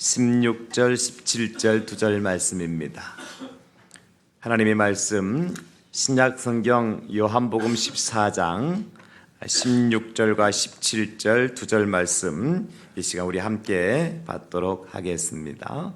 16절, 17절 두 절 말씀입니다. 하나님의 말씀 신약 성경 요한복음 14장 16절과 17절 두 절 말씀 이 시간 우리 함께 받도록 하겠습니다.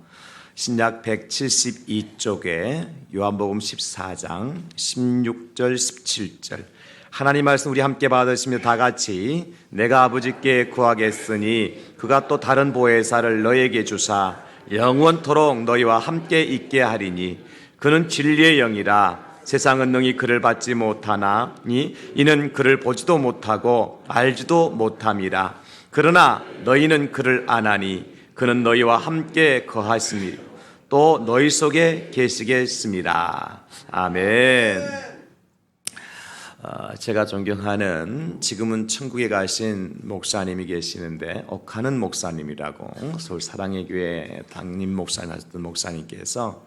신약 172쪽에 요한복음 14장 16절, 17절 하나님 말씀 우리 함께 받으시며 다 같이 내가 아버지께 구하겠으니 그가 또 다른 보혜사를 너에게 주사 영원토록 너희와 함께 있게 하리니 그는 진리의 영이라 세상은 능히 그를 받지 못하나니 이는 그를 보지도 못하고 알지도 못함이라 그러나 너희는 그를 아나니 그는 너희와 함께 거하시니 또 너희 속에 계시겠습니다. 아멘. 제가 존경하는 지금은 천국에 가신 목사님이 계시는데 옥하는 목사님이라고 서울 사랑의 교회 담임 목사님 하셨던 목사님께서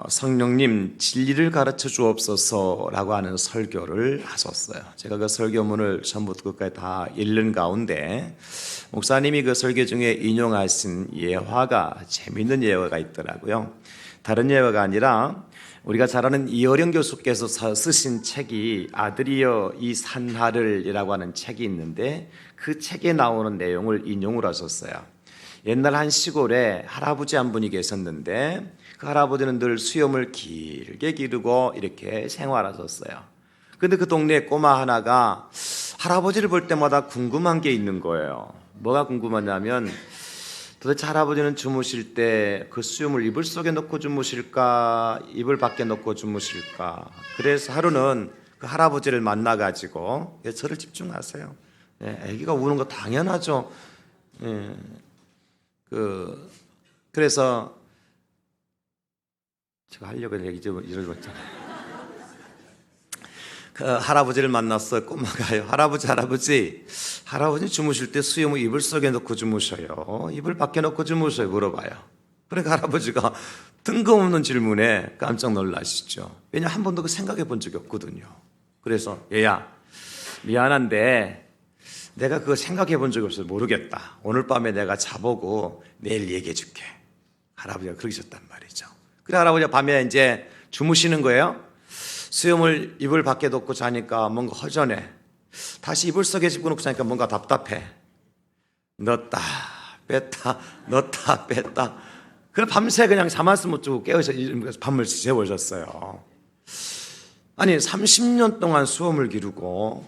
성령님 진리를 가르쳐 주옵소서라고 하는 설교를 하셨어요. 제가 그 설교문을 처음부터 끝까지 다 읽는 가운데 목사님이 그 설교 중에 인용하신 예화가 재미있는 예화가 있더라고요. 다른 예화가 아니라 우리가 잘 아는 이어령 교수께서 쓰신 책이 아들이여 이 산하를이라고 하는 책이 있는데 그 책에 나오는 내용을 인용을 하셨어요. 옛날 한 시골에 할아버지 한 분이 계셨는데 그 할아버지는 늘 수염을 길게 기르고 이렇게 생활하셨어요. 근데 그 동네에 꼬마 하나가 할아버지를 볼 때마다 궁금한 게 있는 거예요. 뭐가 궁금하냐면 도대체 할아버지는 주무실 때 그 수염을 이불 속에 넣고 주무실까 이불 밖에 넣고 주무실까. 그래서 하루는 그 할아버지를 만나가지고 저를 집중하세요. 아기가 우는 거 당연하죠. 그래서 제가 하려고 했는데 얘기 좀 잃어버렸잖아요. 그 할아버지를 만났어. 꼬마가요. 할아버지 주무실 때 수염을 이불 속에 넣고 주무셔요? 이불 밖에 넣고 주무셔요? 물어봐요. 그러니까 할아버지가 뜬금없는 질문에 깜짝 놀라시죠. 왜냐하면 한 번도 그 생각해 본 적이 없거든요. 그래서 얘야 미안한데 내가 그거 생각해 본 적이 없어서 모르겠다. 오늘 밤에 내가 자보고 내일 얘기해 줄게. 할아버지가 그러셨단 말이죠. 그래 할아버지가 밤에 이제 주무시는 거예요. 수염을 이불 밖에 놓고 자니까 뭔가 허전해. 다시 이불 속에 집어넣고 자니까 뭔가 답답해. 넣었다 뺐다 넣었다 뺐다. 그래 밤새 그냥 잠 한숨 못 자고 깨어서 밤을 새우셨어요. 아니 30년 동안 수염을 기르고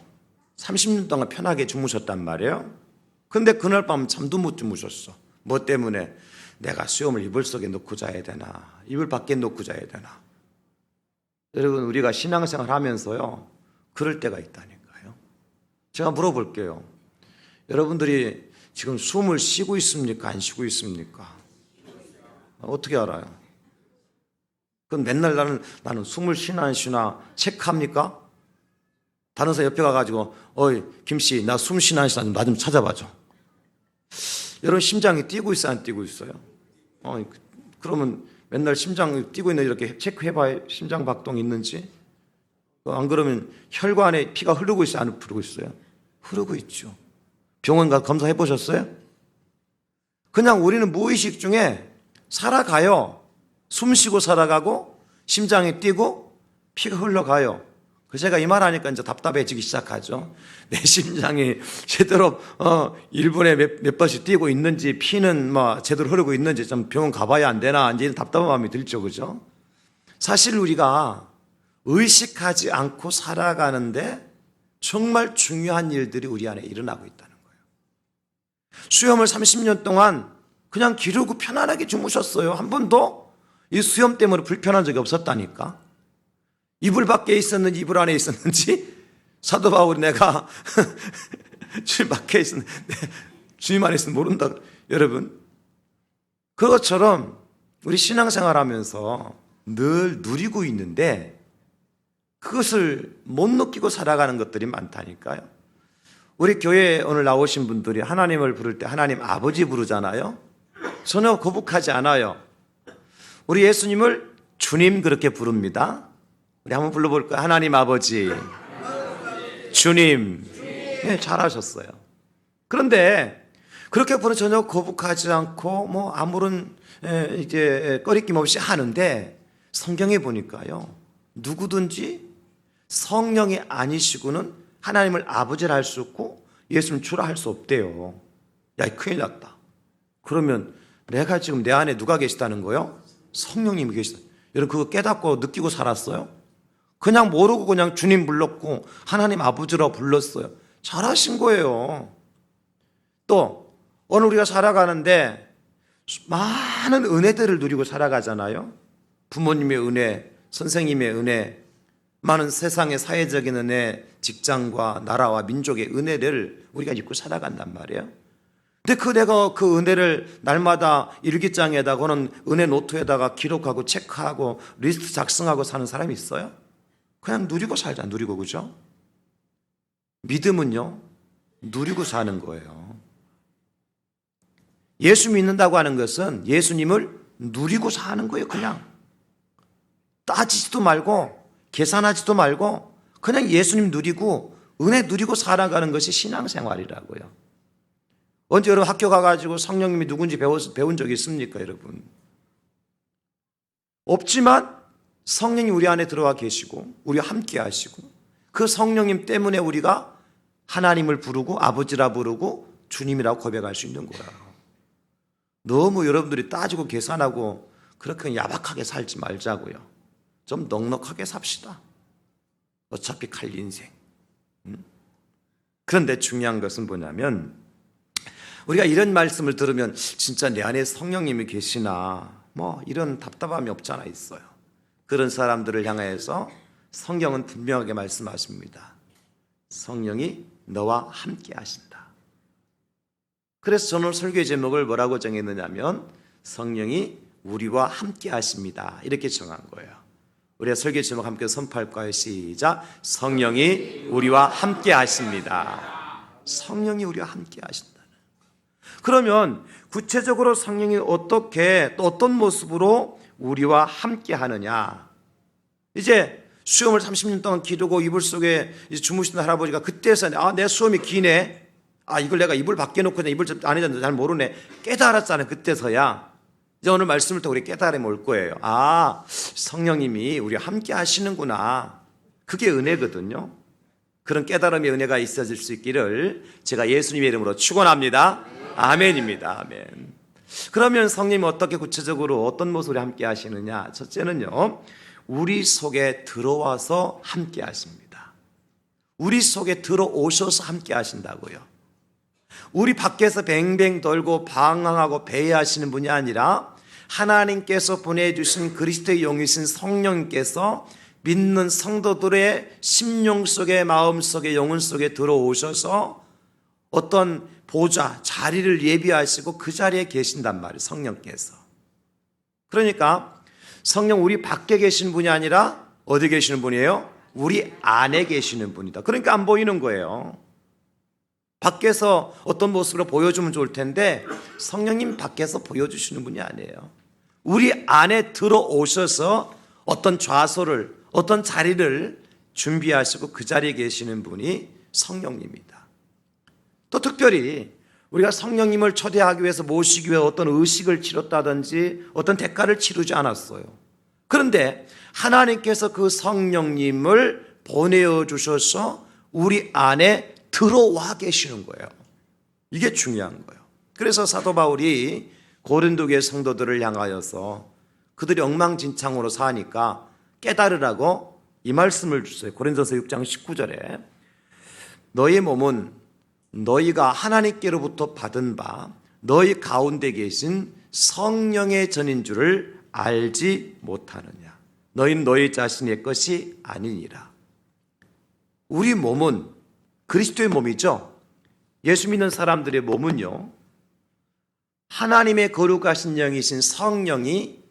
30년 동안 편하게 주무셨단 말이에요. 근데 그날 밤 잠도 못 주무셨어. 뭐 때문에? 내가 수염을 이불 속에 넣고 자야 되나 이불 밖에 넣고 자야 되나. 여러분 우리가 신앙생활 하면서요 그럴 때가 있다니까요. 제가 물어볼게요. 여러분들이 지금 숨을 쉬고 있습니까? 안 쉬고 있습니까? 어떻게 알아요? 그럼 맨날 나는 숨을 쉬나 안 쉬나 체크합니까? 다른 사람 옆에 가가지고 어이 김씨 나 숨 쉬나 안 쉬나 나 좀 찾아봐줘. 여러분 심장이 뛰고 있어요 안 뛰고 있어요? 그러면 맨날 심장 뛰고 있는지 이렇게 체크해봐요. 심장 박동이 있는지. 안 그러면 혈관에 피가 흐르고 있어요? 안 흐르고 있어요? 흐르고 있죠. 병원 가서 검사해 보셨어요? 그냥 우리는 무의식 중에 살아가요. 숨 쉬고 살아가고 심장이 뛰고 피가 흘러가요. 그래서 제가 이 말 하니까 이제 답답해지기 시작하죠. 내 심장이 제대로 1분에 몇 번씩 뛰고 있는지 피는 제대로 흐르고 있는지 좀 병원 가봐야 안 되나 이제 답답한 마음이 들죠. 그죠? 사실 우리가 의식하지 않고 살아가는데 정말 중요한 일들이 우리 안에 일어나고 있다는 거예요. 수염을 30년 동안 그냥 기르고 편안하게 주무셨어요. 한 번도 이 수염 때문에 불편한 적이 없었다니까. 이불 밖에 있었는지 이불 안에 있었는지 사도 바울이 내가 주님 밖에 있었는데 주님 안에 있으면 모른다. 여러분 그것처럼 우리 신앙생활 하면서 늘 누리고 있는데 그것을 못 느끼고 살아가는 것들이 많다니까요. 우리 교회에 오늘 나오신 분들이 하나님을 부를 때 하나님 아버지 부르잖아요. 전혀 거북하지 않아요. 우리 예수님을 주님 그렇게 부릅니다. 우리 한번 불러볼까요? 하나님 아버지, 주님. 네, 잘하셨어요. 그런데 그렇게 보면 전혀 거북하지 않고 뭐 아무런 이제 꺼리낌 없이 하는데 성경에 보니까요, 누구든지 성령이 아니시고는 하나님을 아버지라 할 수 없고 예수님 주라 할 수 없대요. 야, 큰일 났다. 그러면 내가 지금 내 안에 누가 계시다는 거요? 성령님이 계시다. 여러분 그거 깨닫고 느끼고 살았어요? 그냥 모르고 그냥 주님 불렀고 하나님 아버지라고 불렀어요. 잘하신 거예요. 또 오늘 우리가 살아가는데 많은 은혜들을 누리고 살아가잖아요. 부모님의 은혜, 선생님의 은혜, 많은 세상의 사회적인 은혜, 직장과 나라와 민족의 은혜를 우리가 입고 살아간단 말이에요. 근데 내가 그 은혜를 날마다 일기장에다가는 은혜 노트에다가 기록하고 체크하고 리스트 작성하고 사는 사람이 있어요? 그냥 누리고 살자, 누리고, 그죠? 믿음은요, 누리고 사는 거예요. 예수 믿는다고 하는 것은 예수님을 누리고 사는 거예요, 그냥. 따지지도 말고, 계산하지도 말고, 그냥 예수님 누리고, 은혜 누리고 살아가는 것이 신앙생활이라고요. 언제 여러분 학교 가가지고 성령님이 누군지 배운 적이 있습니까, 여러분? 없지만 성령이 우리 안에 들어와 계시고 우리와 함께 하시고 그 성령님 때문에 우리가 하나님을 부르고 아버지라 부르고 주님이라고 고백할 수 있는 거야. 너무 여러분들이 따지고 계산하고 그렇게 야박하게 살지 말자고요. 좀 넉넉하게 삽시다. 어차피 갈 인생. 그런데 중요한 것은 뭐냐면 우리가 이런 말씀을 들으면 진짜 내 안에 성령님이 계시나 뭐 이런 답답함이 없잖아 있어요. 그런 사람들을 향해서 성경은 분명하게 말씀하십니다. 성령이 너와 함께 하신다. 그래서 저는 설교의 제목을 뭐라고 정했느냐면 성령이 우리와 함께 하십니다. 이렇게 정한 거예요. 우리가 설교 제목 함께 선포할까요? 시작. 성령이 우리와 함께 하십니다. 성령이 우리와 함께 하신다. 그러면 구체적으로 성령이 어떻게 또 어떤 모습으로 우리와 함께 하느냐. 이제 수염을 30년 동안 기르고 이불 속에 주무시는 할아버지가 그때서 내 수염이 기네. 이걸 내가 이불 밖에 놓고 이불 안에 잘 모르네. 깨달았잖아요. 그때서야. 이제 오늘 말씀을 통해 우리 깨달음이 올 거예요. 성령님이 우리와 함께 하시는구나. 그게 은혜거든요. 그런 깨달음의 은혜가 있어질 수 있기를 제가 예수님의 이름으로 축원합니다. 아멘입니다. 아멘. 그러면 성령님이 어떻게 구체적으로 어떤 모습으로 함께 하시느냐? 첫째는요, 우리 속에 들어와서 함께 하십니다. 우리 속에 들어오셔서 함께 하신다고요. 우리 밖에서 뱅뱅 돌고 방황하고 배회하시는 분이 아니라 하나님께서 보내주신 그리스도의 영이신 성령님께서 믿는 성도들의 심령 속에, 마음 속에, 영혼 속에 들어오셔서 어떤 보좌, 자리를 예비하시고 그 자리에 계신단 말이에요. 성령께서. 그러니까 성령 우리 밖에 계시는 분이 아니라 어디 계시는 분이에요? 우리 안에 계시는 분이다. 그러니까 안 보이는 거예요. 밖에서 어떤 모습으로 보여주면 좋을 텐데 성령님 밖에서 보여주시는 분이 아니에요. 우리 안에 들어오셔서 어떤 좌소를, 어떤 자리를 준비하시고 그 자리에 계시는 분이 성령님입니다. 또 특별히 우리가 성령님을 초대하기 위해서 모시기 위해 어떤 의식을 치렀다든지 어떤 대가를 치르지 않았어요. 그런데 하나님께서 그 성령님을 보내주셔서 우리 안에 들어와 계시는 거예요. 이게 중요한 거예요. 그래서 사도 바울이 고린도교회 성도들을 향하여서 그들이 엉망진창으로 사니까 깨달으라고 이 말씀을 주세요. 고린도서 6장 19절에 너의 몸은 너희가 하나님께로부터 받은 바 너희 가운데 계신 성령의 전인 줄을 알지 못하느냐. 너희는 너희 자신의 것이 아니니라. 우리 몸은 그리스도의 몸이죠. 예수 믿는 사람들의 몸은요, 하나님의 거룩하신 영이신 성령이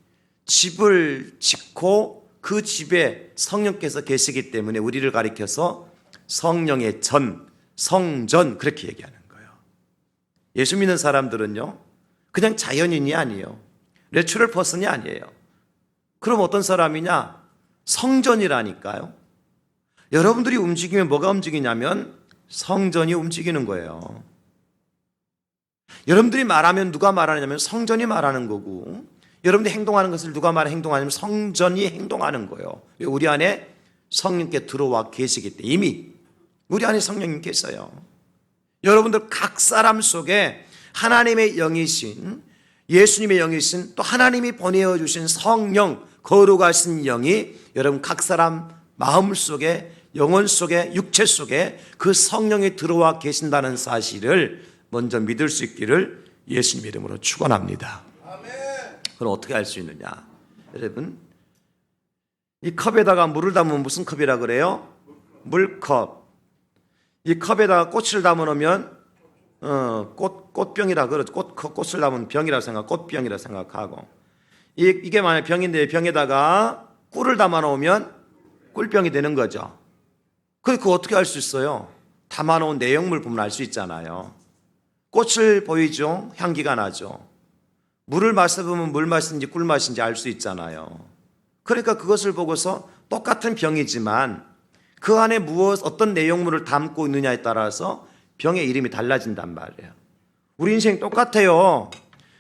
집을 짓고 그 집에 성령께서 계시기 때문에 우리를 가리켜서 성령의 전, 성전 그렇게 얘기하는 거예요. 예수 믿는 사람들은요, 그냥 자연인이 아니에요. 내추럴 퍼슨이 아니에요. 그럼 어떤 사람이냐? 성전이라니까요. 여러분들이 움직이면 뭐가 움직이냐면 성전이 움직이는 거예요. 여러분들이 말하면 누가 말하냐면 성전이 말하는 거고, 여러분들이 행동하는 것을 누가 행동하냐면 성전이 행동하는 거예요. 우리 안에 성령께 들어와 계시기 때문에 이미 우리 안에 성령님 계셔요. 여러분들 각 사람 속에 하나님의 영이신, 예수님의 영이신, 또 하나님이 보내어 주신 성령, 거룩하신 영이 여러분 각 사람 마음 속에, 영혼 속에, 육체 속에 그 성령이 들어와 계신다는 사실을 먼저 믿을 수 있기를 예수님 이름으로 축원합니다. 그럼 어떻게 알 수 있느냐? 여러분, 이 컵에다가 물을 담으면 무슨 컵이라 그래요? 물컵. 이 컵에다가 꽃을 담아 놓으면 꽃병이라 그러죠. 꽃을 담은 병이라 꽃병이라 생각하고, 이게 만약 병인데 병에다가 꿀을 담아 놓으면 꿀병이 되는 거죠. 그거 어떻게 알 수 있어요? 담아 놓은 내용물 보면 알 수 있잖아요. 꽃을 보이죠? 향기가 나죠. 물을 마셔보면 물 맛인지 꿀 맛인지 알 수 있잖아요. 그러니까 그것을 보고서 똑같은 병이지만 그 안에 어떤 내용물을 담고 있느냐에 따라서 병의 이름이 달라진단 말이에요. 우리 인생 똑같아요.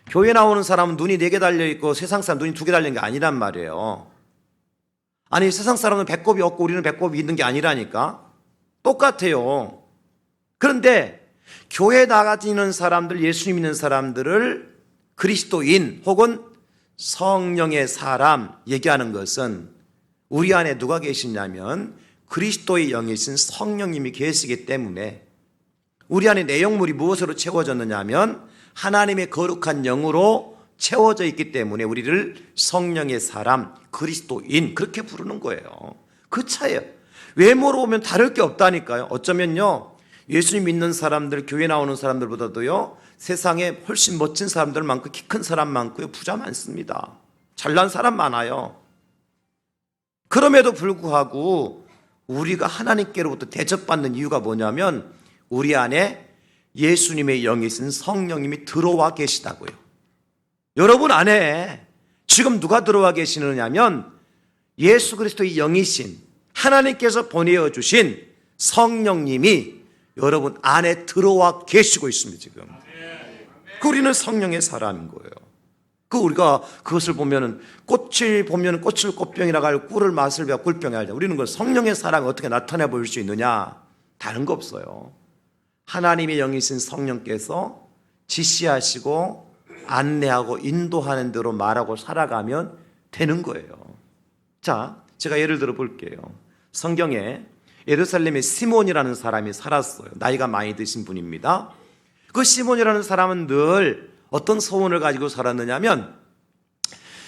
교회 나오는 사람은 눈이 4개 달려있고 세상 사람 눈이 2개 달린 게 아니란 말이에요. 아니, 세상 사람은 배꼽이 없고 우리는 배꼽이 있는 게 아니라니까. 똑같아요. 그런데 교회 나가지는 사람들, 예수님 믿는 사람들을 그리스도인 혹은 성령의 사람 얘기하는 것은 우리 안에 누가 계시냐면 그리스도의 영이신 성령님이 계시기 때문에, 우리 안에 내용물이 무엇으로 채워졌느냐 하면 하나님의 거룩한 영으로 채워져 있기 때문에 우리를 성령의 사람, 그리스도인 그렇게 부르는 거예요. 그 차이예요. 외모로 보면 다를 게 없다니까요. 어쩌면요, 예수님 믿는 사람들, 교회 나오는 사람들보다도요 세상에 훨씬 멋진 사람들 많고 키 큰 사람 많고요, 부자 많습니다. 잘난 사람 많아요. 그럼에도 불구하고 우리가 하나님께로부터 대접받는 이유가 뭐냐면 우리 안에 예수님의 영이신 성령님이 들어와 계시다고요. 여러분 안에 지금 누가 들어와 계시느냐면 예수 그리스도의 영이신 하나님께서 보내어 주신 성령님이 여러분 안에 들어와 계시고 있습니다. 지금 우리는 성령의 사람인 거예요. 우리가 그것을 보면은 꽃을 꽃병이라고 하고 꿀을 맛을 배워 꿀병이 알자. 우리는 그 성령의 사랑을 어떻게 나타내 보일 수 있느냐? 다른 거 없어요. 하나님의 영이신 성령께서 지시하시고 안내하고 인도하는 대로 말하고 살아가면 되는 거예요. 자, 제가 예를 들어 볼게요. 성경에 예루살렘에 시몬이라는 사람이 살았어요. 나이가 많이 드신 분입니다. 그 시몬이라는 사람은 늘 어떤 소원을 가지고 살았느냐면,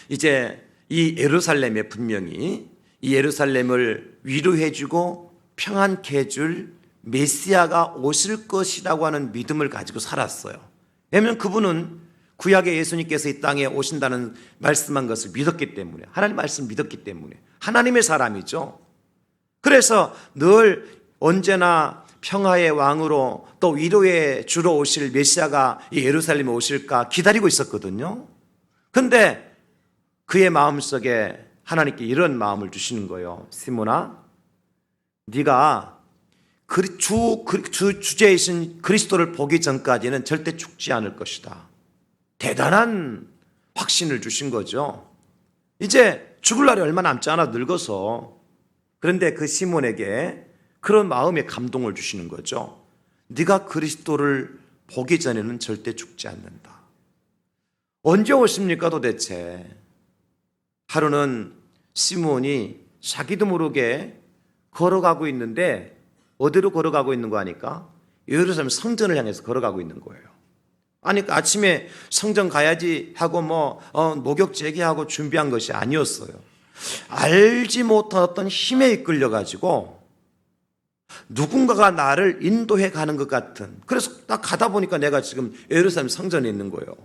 이제 이 예루살렘에 분명히 이 예루살렘을 위로해주고 평안케 해줄 메시아가 오실 것이라고 하는 믿음을 가지고 살았어요. 왜냐하면 그분은 구약의 예수님께서 이 땅에 오신다는 말씀한 것을 믿었기 때문에, 하나님 말씀을 믿었기 때문에 하나님의 사람이죠. 그래서 늘 언제나 평화의 왕으로 또 위로의 주로 오실 메시아가 이 예루살렘에 오실까 기다리고 있었거든요. 그런데 그의 마음속에 하나님께 이런 마음을 주시는 거예요. 시몬아, 네가 주제이신 그리스도를 보기 전까지는 절대 죽지 않을 것이다. 대단한 확신을 주신 거죠. 이제 죽을 날이 얼마 남지 않아 늙어서. 그런데 그 시몬에게 그런 마음의 감동을 주시는 거죠. 네가 그리스도를 보기 전에는 절대 죽지 않는다. 언제 오십니까 도대체? 하루는 시몬이 자기도 모르게 걸어가고 있는데, 어디로 걸어가고 있는 거 아니까? 예루살렘 성전을 향해서 걸어가고 있는 거예요. 아니, 아침에 성전 가야지 하고 목욕 제기하고 준비한 것이 아니었어요. 알지 못한 어떤 힘에 이끌려가지고 누군가가 나를 인도해 가는 것 같은, 그래서 딱 가다 보니까 내가 지금 예루살렘 성전에 있는 거예요.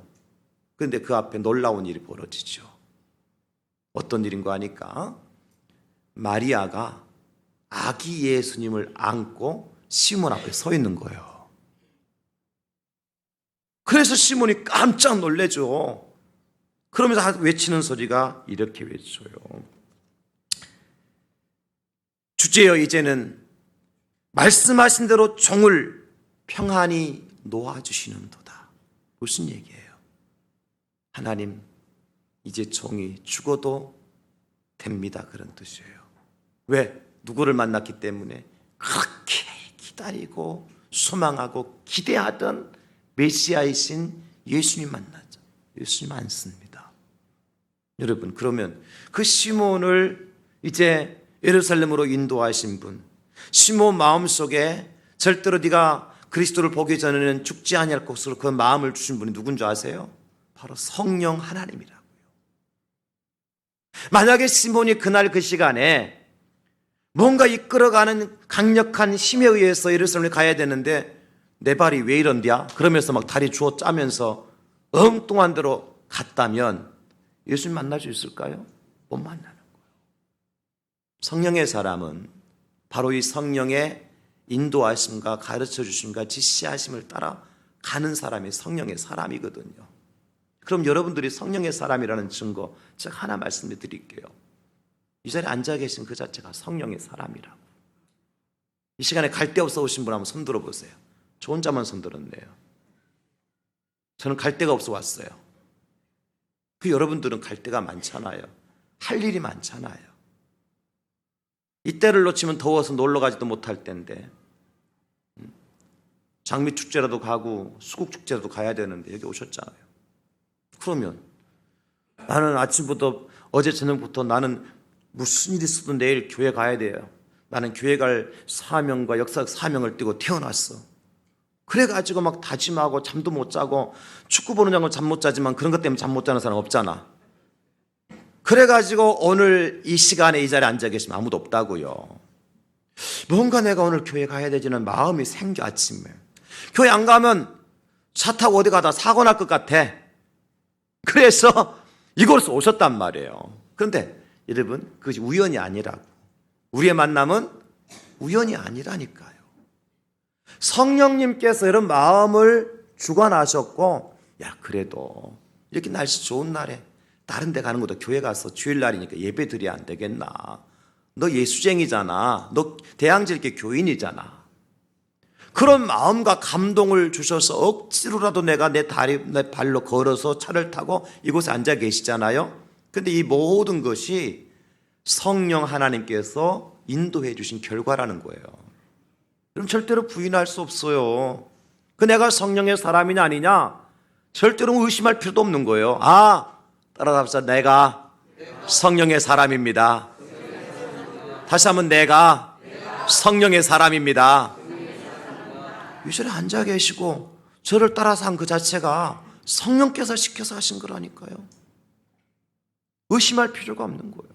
그런데 그 앞에 놀라운 일이 벌어지죠. 어떤 일인가 하니까 마리아가 아기 예수님을 안고 시몬 앞에 서 있는 거예요. 그래서 시몬이 깜짝 놀래죠. 그러면서 외치는 소리가 이렇게 외쳐요. 주제여, 이제는 말씀하신 대로 종을 평안히 놓아주시는도다. 무슨 얘기예요? 하나님, 이제 종이 죽어도 됩니다. 그런 뜻이에요. 왜? 누구를 만났기 때문에 그렇게 기다리고 소망하고 기대하던 메시아이신 예수님 만나죠. 예수님 안습니다. 여러분, 그러면 그 시몬을 이제 예루살렘으로 인도하신 분, 시몬 마음속에 절대로 네가 그리스도를 보기 전에는 죽지 아니할 것으로 그 마음을 주신 분이 누군지 아세요? 바로 성령 하나님이라고요. 만약에 시몬이 그날 그 시간에 뭔가 이끌어가는 강력한 힘에 의해서 예루살렘에 가야 되는데 내 발이 왜 이런디야? 그러면서 막 다리 주워 짜면서 엉뚱한 데로 갔다면 예수님 만날 수 있을까요? 못 만나는 거예요. 성령의 사람은 바로 이 성령의 인도하심과 가르쳐 주심과 지시하심을 따라 가는 사람이 성령의 사람이거든요. 그럼 여러분들이 성령의 사람이라는 증거 제가 하나 말씀해 드릴게요. 이 자리에 앉아 계신 그 자체가 성령의 사람이라고. 이 시간에 갈 데 없어 오신 분 한번 손 들어보세요. 저 혼자만 손 들었네요. 저는 갈 데가 없어 왔어요. 그 여러분들은 갈 데가 많잖아요. 할 일이 많잖아요. 이때를 놓치면 더워서 놀러 가지도 못할 때인데 장미축제라도 가고 수국축제라도 가야 되는데 여기 오셨잖아요. 그러면 나는 아침부터 어제 저녁부터 나는 무슨 일이 있어도 내일 교회 가야 돼요. 나는 교회 갈 사명과 역사적 사명을 띠고 태어났어. 그래가지고 막 다짐하고 잠도 못 자고 축구 보는 장면 잠 못 자지만 그런 것 때문에 잠 못 자는 사람 없잖아. 그래가지고 오늘 이 시간에 이 자리에 앉아 계시면 아무도 없다고요. 뭔가 내가 오늘 교회 가야 되지는 마음이 생겨. 아침에 교회 안 가면 차 타고 어디 가다 사고 날 것 같아. 그래서 이곳에서 오셨단 말이에요. 그런데 여러분, 그것이 우연이 아니라고. 우리의 만남은 우연이 아니라니까요. 성령님께서 이런 마음을 주관하셨고, 야, 그래도 이렇게 날씨 좋은 날에 다른 데 가는 것도 교회 가서 주일날이니까 예배 드려야 안 되겠나. 너 예수쟁이잖아. 너 대항제일교 교인이잖아. 그런 마음과 감동을 주셔서 억지로라도 내가 내 발로 걸어서 차를 타고 이곳에 앉아 계시잖아요. 그런데 이 모든 것이 성령 하나님께서 인도해 주신 결과라는 거예요. 그럼 절대로 부인할 수 없어요. 그 내가 성령의 사람이냐 아니냐 절대로 의심할 필요도 없는 거예요. 아, 따라합시다. 내가 성령의 사람입니다. 다시 한번 내가 성령의 사람입니다. 이 자리에 앉아 계시고 저를 따라서 한 그 자체가 성령께서 시켜서 하신 거라니까요. 의심할 필요가 없는 거예요.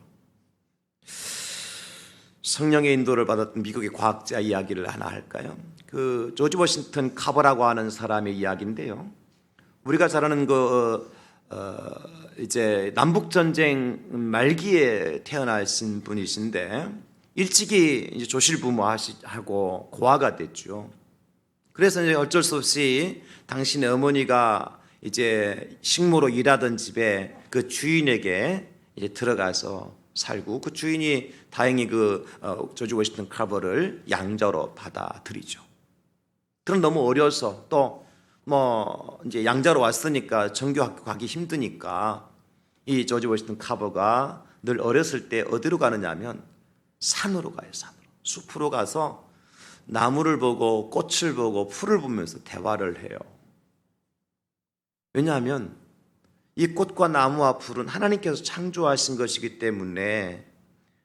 성령의 인도를 받았던 미국의 과학자 이야기를 하나 할까요? 그 조지 워싱턴 카버라고 하는 사람의 이야기인데요. 우리가 잘 아는 이제 남북 전쟁 말기에 태어나신 분이신데 일찍이 이제 조실부모하고 고아가 됐죠. 그래서 이제 어쩔 수 없이 당신의 어머니가 이제 식모로 일하던 집에 그 주인에게 이제 들어가서 살고, 그 주인이 다행히 그 조지 워싱턴 카버를 양자로 받아들이죠. 그럼 너무 어려서 또 뭐 이제 양자로 왔으니까 정규학교 가기 힘드니까 이 조지 워싱턴 카버가 늘 어렸을 때 어디로 가느냐면 산으로 가요. 산으로. 숲으로 가서 나무를 보고 꽃을 보고 풀을 보면서 대화를 해요. 왜냐하면 이 꽃과 나무와 풀은 하나님께서 창조하신 것이기 때문에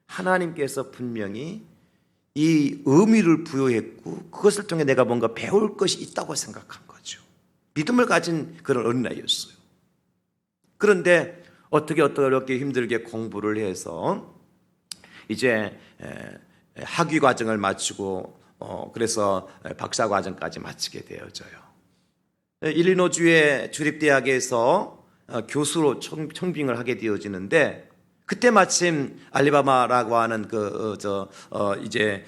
하나님께서 분명히 이 의미를 부여했고 그것을 통해 내가 뭔가 배울 것이 있다고 생각한 거죠. 믿음을 가진 그런 어린아이였어요. 그런데 어떻게 어렵게 힘들게 공부를 해서 이제 학위 과정을 마치고 그래서 박사 과정까지 마치게 되어져요. 일리노주의 주립대학에서 교수로 청빙을 하게 되어지는데 그때 마침 알리바마라고 하는 이제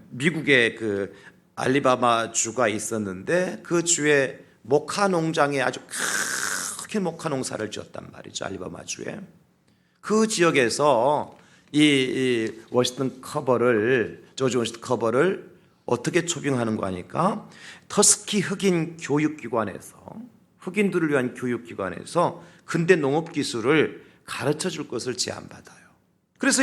미국의 그 알리바마 주가 있었는데 그 주에 모카 농장에 아주 크게 모카 농사를 지었단 말이죠. 알리바마 주에. 그 지역에서 이 워싱턴 조지 워싱턴 커버를 어떻게 초빙하는 거 하니까 터스키 흑인 교육기관에서 흑인들을 위한 교육기관에서 근대 농업 기술을 가르쳐 줄 것을 제안받아요. 그래서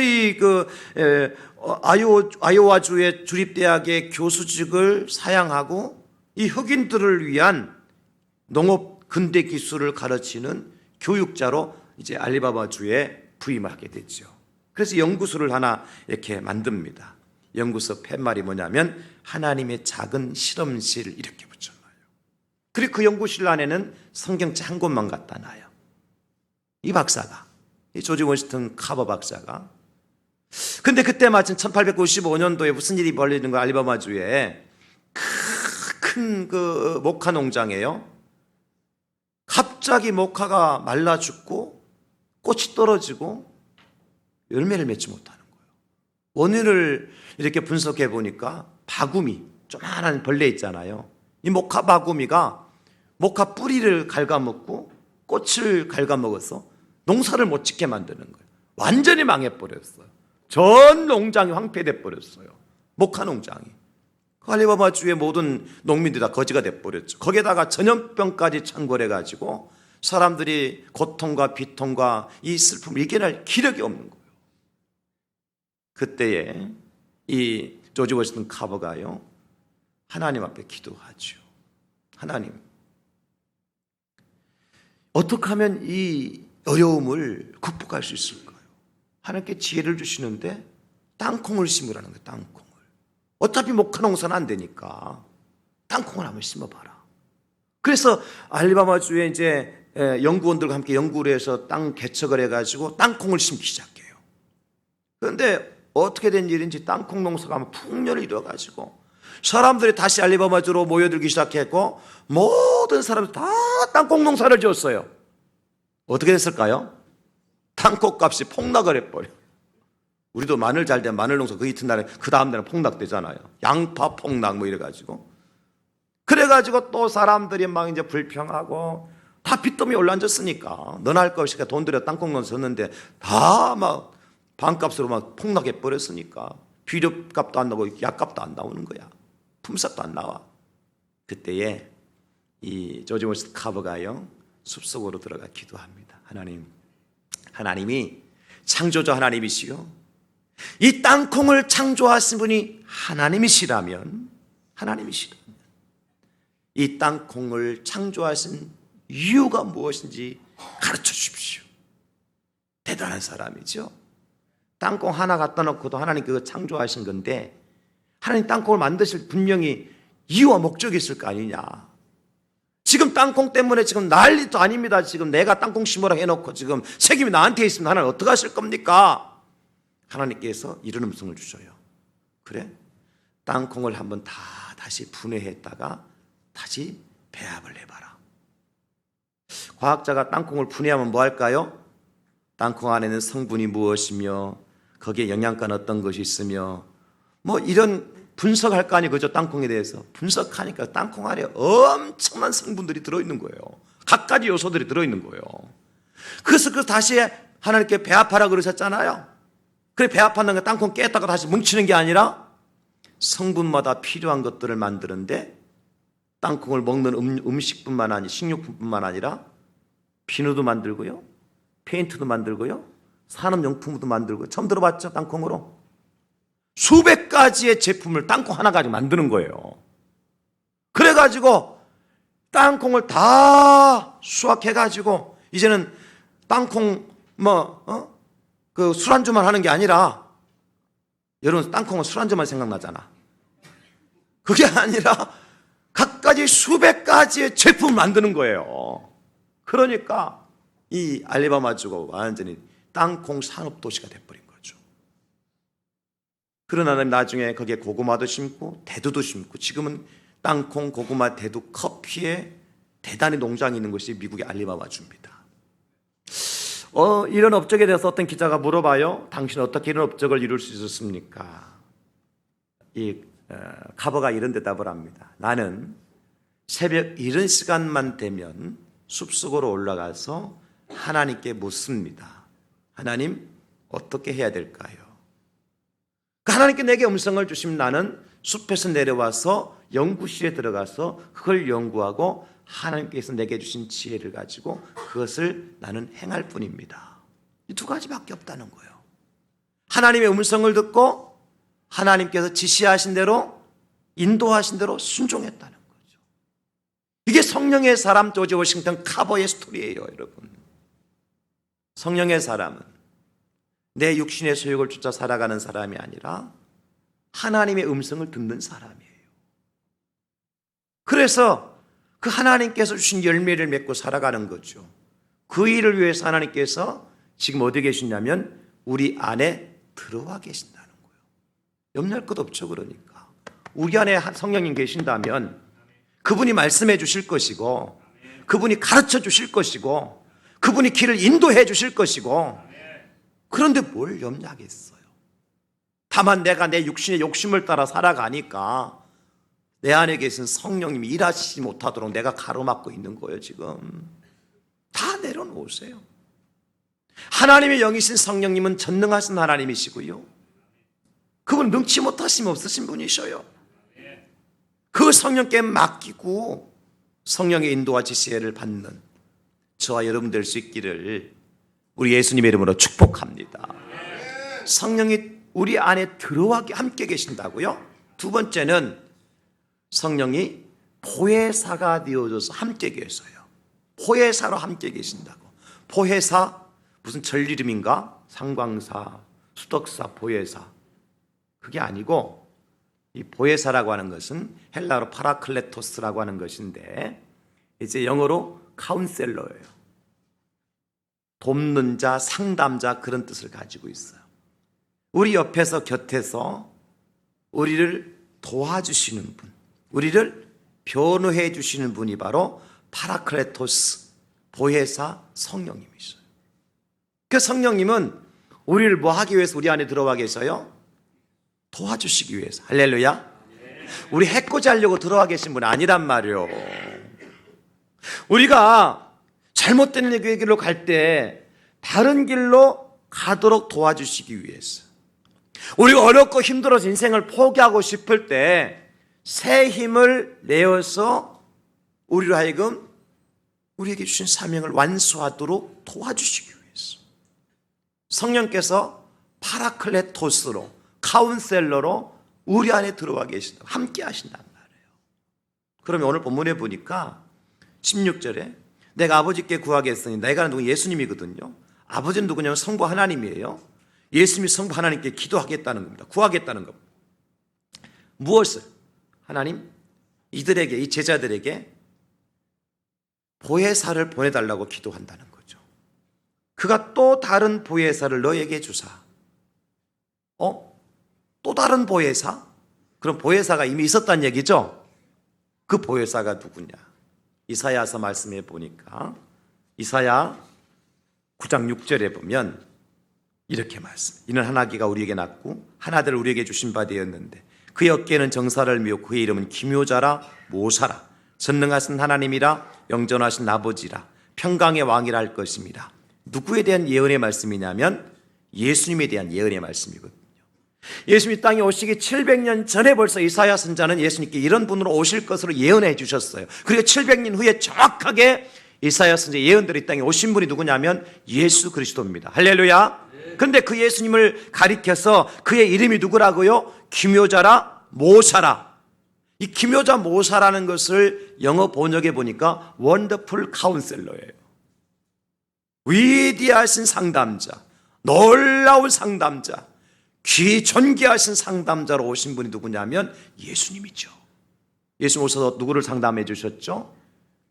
아이오와주의 주립대학의 교수직을 사양하고 이 흑인들을 위한 농업 근대 기술을 가르치는 교육자로 이제 알리바마주에 부임을 하게 됐죠. 그래서 연구소를 하나 이렇게 만듭니다. 연구소 팻말이 뭐냐면 하나님의 작은 실험실 이렇게 붙여놔요. 그리고 그 연구실 안에는 성경책 한 권만 갖다 놔요. 이 박사가, 이 조지 워싱턴 카버 박사가. 근데 그때 마침 1895년도에 무슨 일이 벌어지는 거야? 알리바마주에 큰 그 모카 농장이에요. 갑자기 모카가 말라 죽고 꽃이 떨어지고 열매를 맺지 못하는 거예요. 원인을 이렇게 분석해 보니까 바구미, 조그만한 벌레 있잖아요. 이 모카 바구미가 모카 뿌리를 갉아먹고 꽃을 갉아먹어서 농사를 못 짓게 만드는 거예요. 완전히 망해버렸어요. 전 농장이 황폐돼 버렸어요. 모카 농장이. 알리바마주의 모든 농민들이 다 거지가 돼버렸죠. 거기에다가 전염병까지 창궐해가지고 사람들이 고통과 비통과 이 슬픔을 이겨낼 기력이 없는 거예요. 그때에 이 조지 워싱턴 카버가요, 하나님 앞에 기도하죠. 하나님, 어떻게 하면 이 어려움을 극복할 수 있을까요? 하나님께 지혜를 주시는데 땅콩을 심으라는 거예요. 땅콩을. 어차피 모카 농사는 안 되니까 땅콩을 한번 심어봐라. 그래서 알리바마주에 이제 연구원들과 함께 연구를 해서 땅 개척을 해가지고 땅콩을 심기 시작해요. 그런데 어떻게 된 일인지 땅콩 농사가 풍년을 이뤄가지고 사람들이 다시 알리바마주로 모여들기 시작했고 모든 사람들 다 땅콩 농사를 지었어요. 어떻게 됐을까요? 땅콩 값이 폭락을 해버려. 우리도 마늘 잘 된 마늘 농사 그 이튿날에 그 다음날에 폭락되잖아요. 양파 폭락 뭐 이래가지고. 그래가지고 또 사람들이 막 이제 불평하고 다 빚더미 올라앉았으니까 너나 할 거 없이 돈 들여 땅콩 농사 졌는데 다 막 반값으로 막 폭락해 버렸으니까 비료값도 안 나오고 약값도 안 나오는 거야. 품삯도 안 나와. 그때에 이 조지 워싱턴 카버가요 숲속으로 들어가 기도합니다. 하나님이 창조자 하나님이시요 이 땅콩을 창조하신 분이 하나님이시라면 이 땅콩을 창조하신 이유가 무엇인지 가르쳐 주십시오. 대단한 사람이죠. 땅콩 하나 갖다 놓고도 하나님 그거 창조하신 건데 하나님 땅콩을 만드실 분명히 이유와 목적이 있을 거 아니냐. 지금 땅콩 때문에 지금 난리도 아닙니다. 지금 내가 땅콩 심으라 해놓고 지금 책임이 나한테 있으면 하나님 어떻게 하실 겁니까? 하나님께서 이런 음성을 주셔요. 그래? 땅콩을 한번 다시 분해했다가 다시 배합을 해봐라. 과학자가 땅콩을 분해하면 뭐 할까요? 땅콩 안에는 성분이 무엇이며 거기에 영양가는 어떤 것이 있으며 뭐 이런 분석할 거 아니에요. 그죠? 땅콩에 대해서 분석하니까 땅콩 안에 엄청난 성분들이 들어있는 거예요. 각가지 요소들이 들어있는 거예요. 그래서 다시 하나님께 배합하라 그러셨잖아요. 그래 배합하는 게 땅콩 깼다가 다시 뭉치는 게 아니라 성분마다 필요한 것들을 만드는데 땅콩을 먹는 음식뿐만 아니라 식료품뿐만 아니라 비누도 만들고요, 페인트도 만들고요, 산업용품도 만들고. 처음 들어봤죠? 땅콩으로 수백 가지의 제품을 땅콩 하나 가지고 만드는 거예요. 그래가지고 땅콩을 다 수확해가지고 이제는 땅콩 그 술안주만 하는 게 아니라, 여러분 땅콩은 술안주만 생각나잖아. 그게 아니라 각가지 수백 가지의 제품을 만드는 거예요. 그러니까 이 알리바마주가 완전히 땅콩 산업도시가 돼버린 거죠. 그러나 나중에 거기에 고구마도 심고 대두도 심고 지금은 땅콩, 고구마, 대두, 커피에 대단히 농장이 있는 것이 미국의 알리바마주입니다. 이런 업적에 대해서 어떤 기자가 물어봐요. 당신은 어떻게 이런 업적을 이룰 수 있었습니까? 이 카버가 이런 대답을 합니다. 나는 새벽 이른 시간만 되면 숲속으로 올라가서 하나님께 묻습니다. 하나님, 어떻게 해야 될까요? 하나님께 내게 음성을 주시면 나는 숲에서 내려와서 연구실에 들어가서 그걸 연구하고 하나님께서 내게 주신 지혜를 가지고 그것을 나는 행할 뿐입니다. 이 두 가지밖에 없다는 거예요. 하나님의 음성을 듣고 하나님께서 지시하신 대로, 인도하신 대로 순종했다는 거죠. 이게 성령의 사람 조지 워싱턴 카버의 스토리예요, 여러분. 성령의 사람은 내 육신의 소욕을 쫓아 살아가는 사람이 아니라 하나님의 음성을 듣는 사람이에요. 그래서 그 하나님께서 주신 열매를 맺고 살아가는 거죠. 그 일을 위해서 하나님께서 지금 어디 계시냐면 우리 안에 들어와 계신다는 거예요. 염려할 것 없죠. 그러니까 우리 안에 성령님 계신다면 그분이 말씀해 주실 것이고, 그분이 가르쳐 주실 것이고, 그분이 길을 인도해 주실 것이고, 그런데 뭘 염려하겠어요. 다만 내가 내 육신의 욕심을 따라 살아가니까 내 안에 계신 성령님이 일하시지 못하도록 내가 가로막고 있는 거예요. 지금 다 내려놓으세요. 하나님의 영이신 성령님은 전능하신 하나님이시고요, 그분 능치 못하심 없으신 분이셔요. 그 성령께 맡기고 성령의 인도와 지시를 받는 저와 여러분 될 수 있기를 우리 예수님의 이름으로 축복합니다. 성령이 우리 안에 들어와 함께 계신다고요? 두 번째는 성령이 보혜사가 되어줘서 함께 계세요. 보혜사로 함께 계신다고. 보혜사 무슨 절 이름인가? 상광사, 수덕사, 보혜사. 그게 아니고 이 보혜사라고 하는 것은 헬라어로 파라클레토스라고 하는 것인데 이제 영어로 카운셀러예요. 돕는 자, 상담자, 그런 뜻을 가지고 있어요. 우리 옆에서 곁에서 우리를 도와주시는 분, 우리를 변호해 주시는 분이 바로 파라클레토스, 보혜사 성령님이셔요. 그 성령님은 우리를 뭐 하기 위해서 우리 안에 들어와 계셔요? 도와주시기 위해서. 할렐루야. 우리 해코지 하려고 들어와 계신 분 아니란 말이요. 우리가 잘못된 길로 갈 때 다른 길로 가도록 도와주시기 위해서, 우리가 어렵고 힘들어서 인생을 포기하고 싶을 때 새 힘을 내어서 우리로 하여금 우리에게 주신 사명을 완수하도록 도와주시기 위해서 성령께서 파라클레토스로, 카운셀러로 우리 안에 들어와 계신다고, 함께 하신단 말이에요. 그러면 오늘 본문에 보니까 16절에 내가 아버지께 구하겠으니, 내가 누구? 예수님이거든요. 아버지는 누구냐면 성부 하나님이에요. 예수님이 성부 하나님께 기도하겠다는 겁니다. 구하겠다는 겁니다. 무엇을? 하나님, 이들에게, 이 제자들에게 보혜사를 보내달라고 기도한다는 거죠. 그가 또 다른 보혜사를 너에게 주사. 또 다른 보혜사? 그럼 보혜사가 이미 있었다는 얘기죠? 그 보혜사가 누구냐? 이사야서 말씀해 보니까 이사야 9장 6절에 보면 이렇게 말씀. 이는 한 아기가 우리에게 낳고 한 아들을 우리에게 주신 바 되었는데 그의 어깨에는 정사를 메고 그의 이름은 기묘자라 모사라 전능하신 하나님이라 영전하신 아버지라 평강의 왕이라 할 것입니다. 누구에 대한 예언의 말씀이냐면 예수님에 대한 예언의 말씀이거든요. 예수님이 땅에 오시기 700년 전에 벌써 이사야 선자는 예수님께 이런 분으로 오실 것으로 예언해 주셨어요. 그리고 700년 후에 정확하게 이사야 선자 예언들이 땅에 오신 분이 누구냐면 예수 그리스도입니다. 할렐루야. 그런데 그 예수님을 가리켜서 그의 이름이 누구라고요? 기묘자라 모사라. 이 기묘자 모사라는 것을 영어 번역해 보니까 원더풀 카운셀러예요. 위대하신 상담자, 놀라운 상담자, 귀 존귀하신 상담자로 오신 분이 누구냐면 예수님이죠. 예수님 오셔서 누구를 상담해 주셨죠?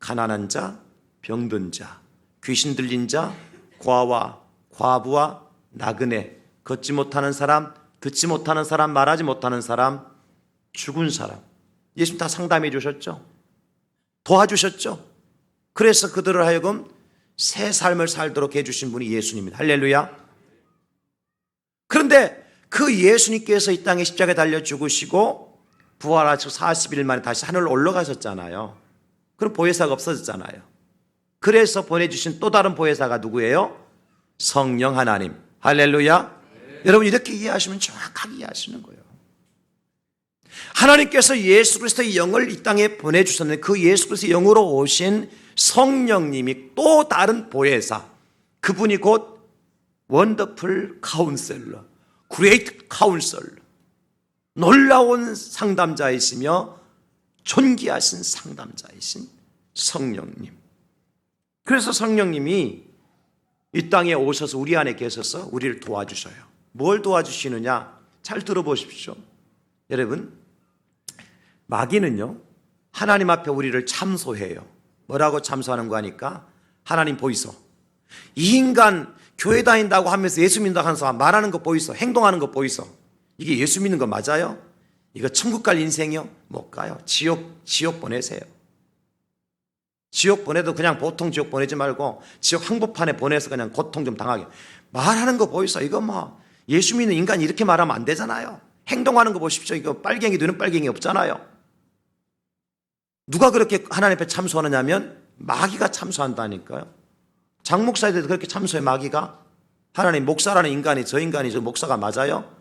가난한 자, 병든 자, 귀신 들린 자, 과와 과부와 나그네, 걷지 못하는 사람, 듣지 못하는 사람, 말하지 못하는 사람, 죽은 사람, 예수님 다 상담해 주셨죠. 도와주셨죠. 그래서 그들을 하여금 새 삶을 살도록 해주신 분이 예수님입니다. 할렐루야. 그런데 그 예수님께서 이 땅에 십자가에 달려 죽으시고 부활하시고 40일 만에 다시 하늘로 올라가셨잖아요. 그럼 보혜사가 없어졌잖아요. 그래서 보내주신 또 다른 보혜사가 누구예요? 성령 하나님. 할렐루야. 여러분 이렇게 이해하시면 정확하게 이해하시는 거예요. 하나님께서 예수 그리스도의 영을 이 땅에 보내주셨는데 그 예수 그리스도의 영으로 오신 성령님이 또 다른 보혜사, 그분이 곧 원더풀 카운셀러, 그레이트 카운셀러, 놀라운 상담자이시며 존귀하신 상담자이신 성령님. 그래서 성령님이 이 땅에 오셔서 우리 안에 계셔서 우리를 도와주셔요. 뭘 도와주시느냐? 잘 들어보십시오. 여러분, 마귀는요, 하나님 앞에 우리를 참소해요. 뭐라고 참소하는 거 하니까? 하나님 보이소. 이 인간 교회 다닌다고 하면서 예수 믿는다고 하면서 말하는 거 보이소. 행동하는 거 보이소. 이게 예수 믿는 거 맞아요? 이거 천국 갈 인생이요? 못 가요. 지옥 보내세요. 지옥 보내도 그냥 보통 지옥 보내지 말고 지옥 항복판에 보내서 그냥 고통 좀 당하게. 말하는 거 보이소. 이거 뭐 예수 믿는 인간이 이렇게 말하면 안 되잖아요. 행동하는 거 보십시오. 이거 빨갱이 눈은 빨갱이 없잖아요. 누가 그렇게 하나님 앞에 참소하느냐면 마귀가 참소한다니까요. 장 목사에도 그렇게 참소해. 마귀가 하나님 목사라는 인간이 저 인간이 저 목사가 맞아요?